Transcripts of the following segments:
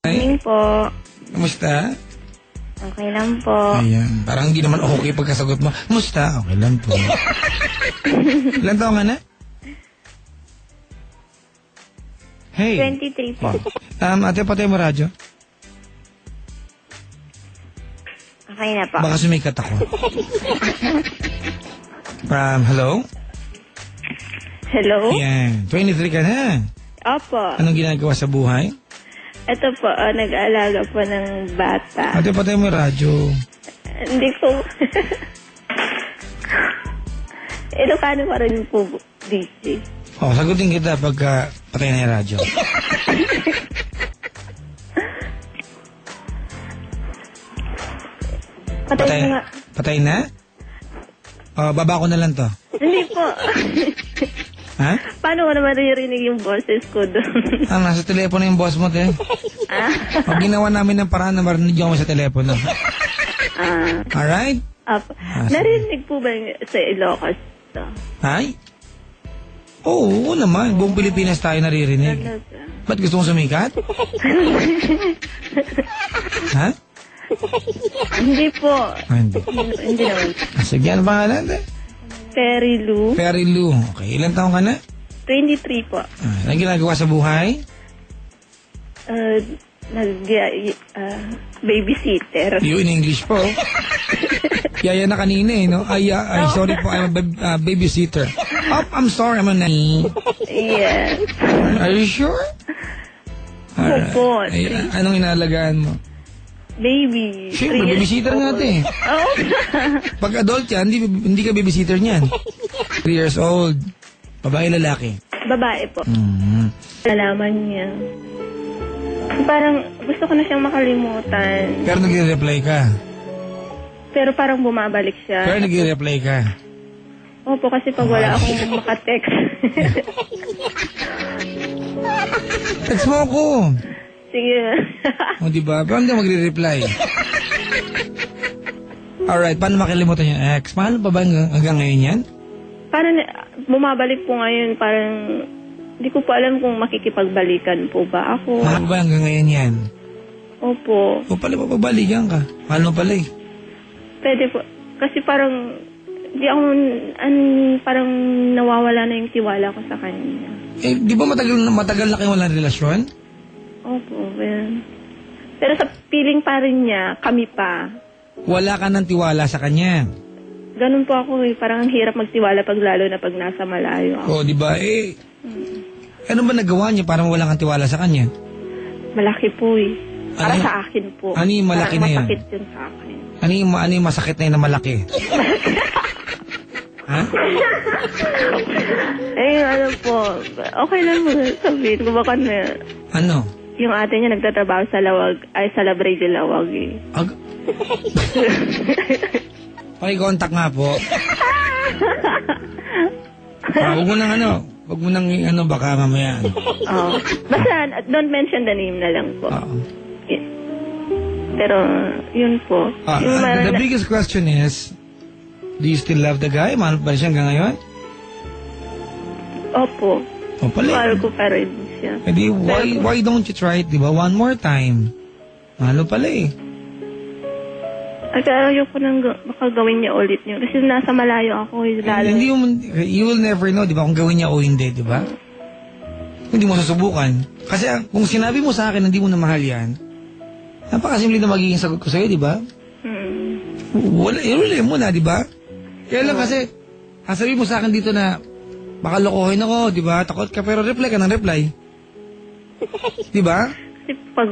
Morning po. Kamusta? Okay lang po. Ayan. Parang hindi naman okay pagkasagot mo. Kamusta? Okay lang po. Ilan taon ka na? Hey. 23 po. Ate, patay mo radyo. Okay na po. Baka sumikat ako. Hello? Hello? Yan. 23 ka na. Opo. Anong ginagawa sa buhay? Ito po, nag-aalaga po ng bata. Ate, patay mo radyo. Hindi po. Ilocano pa rin po, DJ. Sagutin kita pagka patay na yung radyo. Patay na nga. Patay na? Baba ko na lang to. Hindi po. Ha? Paano ko naman naririnig yung boses ko doon? Nasa telepono yung boss mo, te. Ginawa namin ng paraan na marinig mo sa telepono. Alright? Narinig po ba sa Ilocos to? Ay? Oo naman. Buong Pilipinas tayo naririnig. Ba't gusto mong sumikat? Ha? Hindi po. Hindi. Hindi naman. Sige, ano pangalan, te? Perry Lou. Perry Lou. Okay, ilan taong ka na? 23 po. Anong ginagawa sa buhay? Babysitter. You in English po. Yaya na kanina eh, no? Ay, sorry po, I'm a babysitter. I'm sorry, I'm a nanny. Yes. Are you sure? Opo. Anong inaalagaan mo? Baby. Siyempre, babysitter nga ito eh. Oh. Pag adult yan, hindi ka babysitter niyan. 3 years old. Babae, lalaki? Babae po. Nalaman niya. Parang gusto ko na siyang makalimutan. Pero nagre-reply ka? Pero parang bumabalik siya. Pero nagre-reply ka? Opo, kasi pag wala akong makatext. Text mo ako. Sige. Diba? Pero hindi magre-reply. Alright, paano makalimutan yung ex? Paano pa ba hanggang ngayon yan? Parang bumabalik po ngayon, parang hindi ko po alam kung makikipagbalikan po ba ako. Mahal ba hanggang ngayon yan? Opo. O pala papagbalikan ka. Mahal mo pala eh. Pwede po. Kasi parang, di ako, parang nawawala na yung tiwala ko sa kanya. Di ba matagal na kayo walang relasyon? Opo, well. Pero sa feeling pa rin niya, kami pa. Wala ka ng tiwala sa kanya. Ganun po ako eh. Parang hirap magtiwala lalo na pag nasa malayo ako. Di ba ano ba nagawa niya para wala kang tiwala sa kanya? Malaki po eh. Para sa akin po. Ano yung malaki na yan? Masakit yun sa akin. Ano yung masakit na yun na malaki? Ha? Ano po. Okay lang mo sabihin ko baka na. Ano? Yung ate niya nagtatrabaho sa Labrey de Lawag eh. Paki-contact nga po. Huwag mo nang baka mamaya. Basta don't mention the name na lang po. Yeah. Pero yun po. The biggest question is, do you still love the guy? Mahal pa siya hanggang ngayon? Opo. Mahal ko pa rin siya. Why don't you try it, di ba? One more time. Mahal pala eh. At ayoko nang baka gawin niya ulit niyo. Kasi nasa malayo ako. You will never know, di ba, kung gawin niya o hindi, di ba? Hindi mo susubukan. Kasi kung sinabi mo sa akin na hindi mo na mahal yan, napakasimple na magiging sagot ko sa'yo, di ba? Iulay mo na, di ba? Kaya lang kasi, sasabihin mo sa akin dito na, baka lokohin ako, di ba? Takot ka, pero reply ka ng reply. Di ba? Kasi pag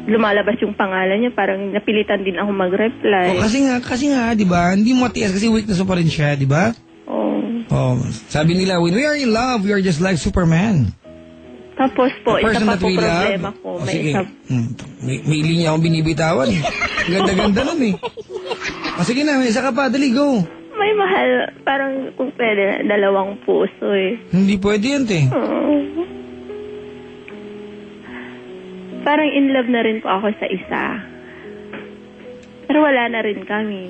lumalabas yung pangalan niya, parang napilitan din ako mag-reply. Kasi nga, di ba? Hindi mo matiis kasi weakness mo pa rin siya, di ba? Sabi nila, when we are in love, we are just like Superman. Tapos po, isa pa po problema ko. May linya akong binibitawan. Ganda-ganda nun eh. Sige na, may isa ka pa, dali, go. May mahal, parang kung pwede, 2 puso eh. Hindi pwede yan, te. Parang in love na rin po ako sa isa. Pero wala na rin kami.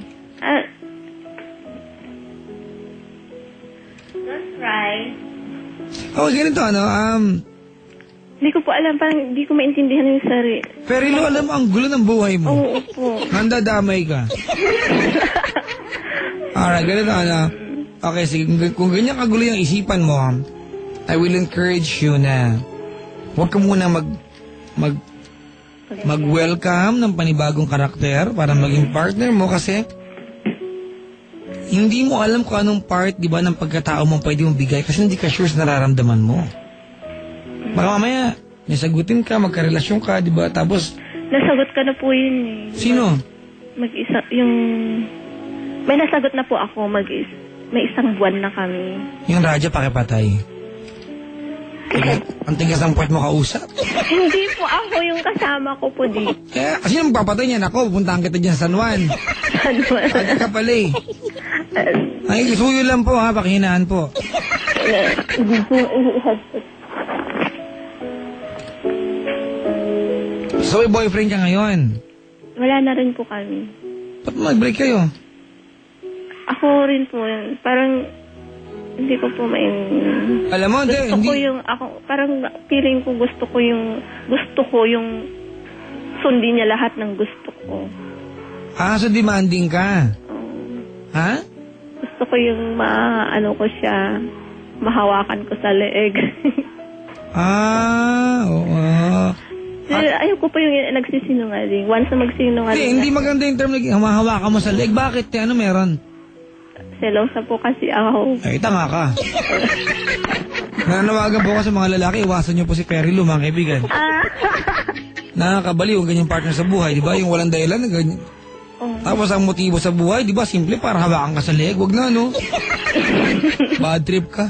That's right. Ganito, Hindi ko po alam, parang hindi ko maintindihan yung sarili. Perilo, alam mo, ang gulo ng buhay mo. Oo po. Nandadamay ka. Alright, ganito na. Okay, sige. Kung ganyan kagulo yung isipan mo, I will encourage you na huwag ka muna mag-welcome ng panibagong karakter para maging partner mo kasi hindi mo alam kung anong part, di ba, ng pagkatao mo pwede mong bigay kasi hindi ka sure sa nararamdaman mo. Baka mamaya, may sagutin ka, magkarelasyon ka, di ba? Tapos... Nasagot ka na po yun eh. Sino? Mag-isa, yung... May nasagot na po ako, may isang buwan na kami. Yung radyo pakipatay. Ang tigas ng puwet mo kausap. Hindi po ako yung kasama ko po dito. Eh, kasi yung papatay niyan ako, pupuntahan kita dyan sa San Juan. San Juan. Pati ka pala eh. Ay, suyo lang po ha, pakihinaan po. So, may boyfriend ka ngayon? Wala na rin po kami. Ba't mag-break kayo? Ako rin po, parang hindi ko po Alam mo, gusto ko yung, parang feeling ko gusto ko yung sundin niya lahat ng gusto ko. Ah, so demanding ka? Ha? Gusto ko yung mahawakan ko sa leeg. Oo. Ayaw ko po yung nagsisinungaling. Once na magsinungaling. Hindi maganda yung term na mahawakan mo sa leg. Bakit? Ano meron? Selosa po kasi ako. Ay, tanga ka. Nananawagan po ako sa mga lalaki, iwasan niyo po si Perilo, mga kaibigan. Nakakabaliw ang ganyang partner sa buhay, di ba? Yung walang dahilan na ganyan. Tapos ang motibo sa buhay, di ba? Simple, para hawakan ka sa leg. Wag na, no? Bad trip ka.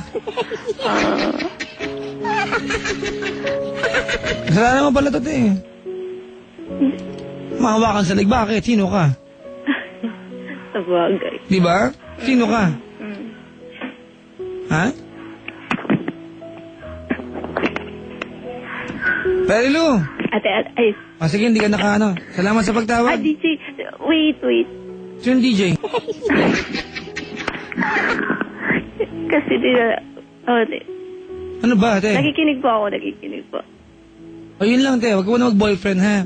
Kasalanan mo pala to, eh. Mahawakan sa leg, bakit? Sino ka? Sa bagay. Di ba? Sino ka? Ha? Perilo! Ay. Sige, hindi ka naka. Salamat sa pagtawag. DJ, wait. Sino DJ? Kasi ano ba, te? nakikinig po. O, yun lang, te. Huwag ka muna mag-boyfriend, ha?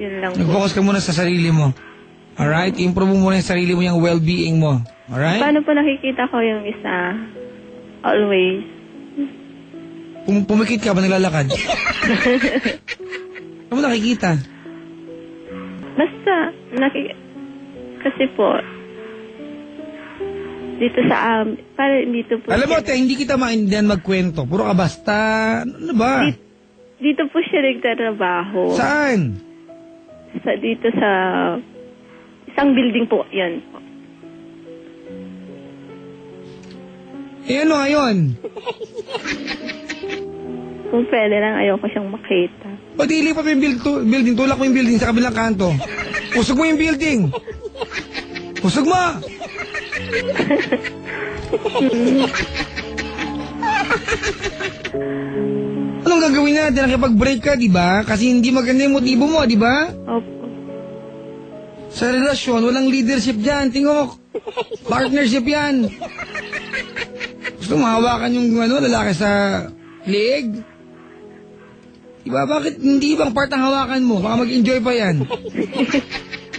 Yun lang po. Nag-focus ka muna sa sarili mo. Alright? Improve mo muna yung sarili mo, yung well-being mo. Alright? Paano po nakikita ko yung isa? Always. Pumikit ka ba naglalakad? Ano mo nakikita? Basta, kasi po, dito sa parang dito po. Alam mo, te, hindi kita maintindihan magkwento. Puro ka basta. Ano ba? Dito po siya nagtatrabaho. Saan? Dito sa isang building po, yan po. Eh, ano ngayon? Kung pwede lang, ayoko siyang makita. O, di ilipat mo yung building. Tulak mo yung building sa kabilang kanto. Usog mo yung building. Usog mo! Anong gagawin natin? Nakipag-break ka, di ba? Kasi hindi maganda yung motibo mo, di ba? Opo. Sa relasyon, walang leadership dyan, tingok. Partnership yan. Gusto mo hawakan yung lalaki sa leeg? Diba, bakit hindi ibang part ang hawakan mo? Baka mag-enjoy pa yan.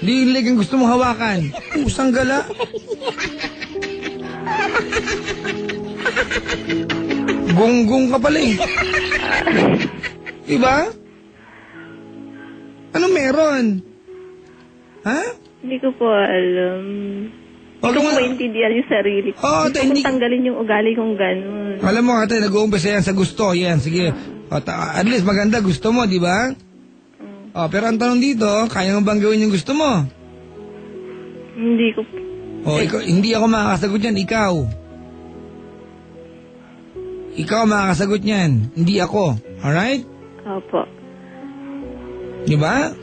Hindi yung leeg ang gusto mo hawakan. Pusang gala. Gonggong ka pala eh. Diba? Ano meron? Ha? Hindi ko po alam. Hindi ko maintindihan yung sarili ko. Hindi ko tanggalin yung ugali kong ganun. Alam mo, ate, nag-uumpisa yan sa gusto. Yan, sige. At least maganda, gusto mo, di ba? Pero ang tanong dito, kaya mo bang gawin yung gusto mo? Hindi ko. Hindi ako makakasagot yan, ikaw. Ikaw makakasagot niyan, hindi ako. Alright? Opo. Di ba?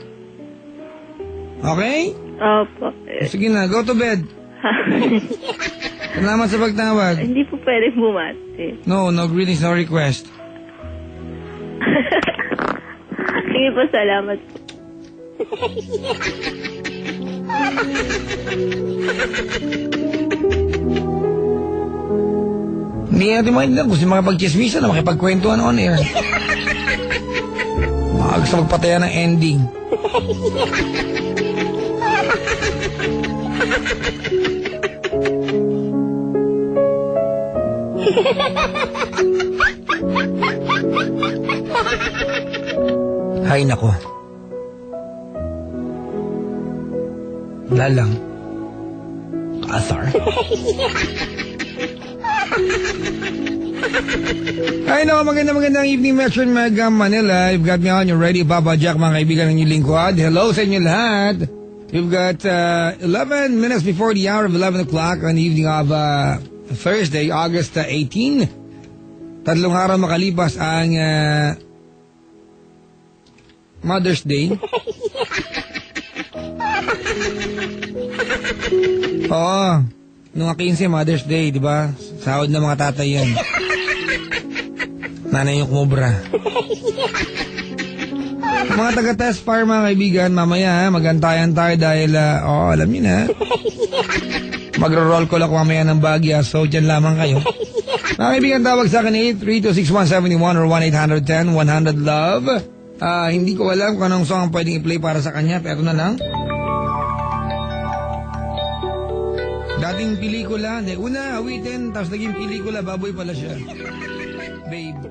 Okay? Opo. Sige na, go to bed. Salamat sa pagtawag. Hindi po pwede bumati. No greetings, no request. Sige po, salamat po. Hindi natin maintindihan kung si mga pag-chismisa na makipagkwentuhan on air. Gusto magpataya ng ending. Hay nako. Wala lang. Asar. Ay nako, magandang evening, Metro Mega Manila. You've got me on your radio, Papa Jack, mga kaibigan ng inyong lingkod. Hello sa inyo lahat. We've got 11 minutes before the hour of 11 o'clock on the evening of Thursday, August 18. Tatlong araw makalipas ang Mother's Day. Oo, nung 15 Mother's Day, di ba? Sahod ng mga tatay yan. Nanay yung kumubra. Mga taga-test fire, mga kaibigan, mamaya magantayan tayo dahil, alam niyo na. Magro-roll call ako mamaya ng Bagya, so dyan lamang kayo. Mga kaibigan, tawag sa akin 8326171 or 1-800-10-100-LOVE. Hindi ko alam kung anong song ang pwedeng i-play para sa kanya, pero ito na lang. Dating pelikula, una awitin, tapos naging pelikula, baboy pala siya. Babe.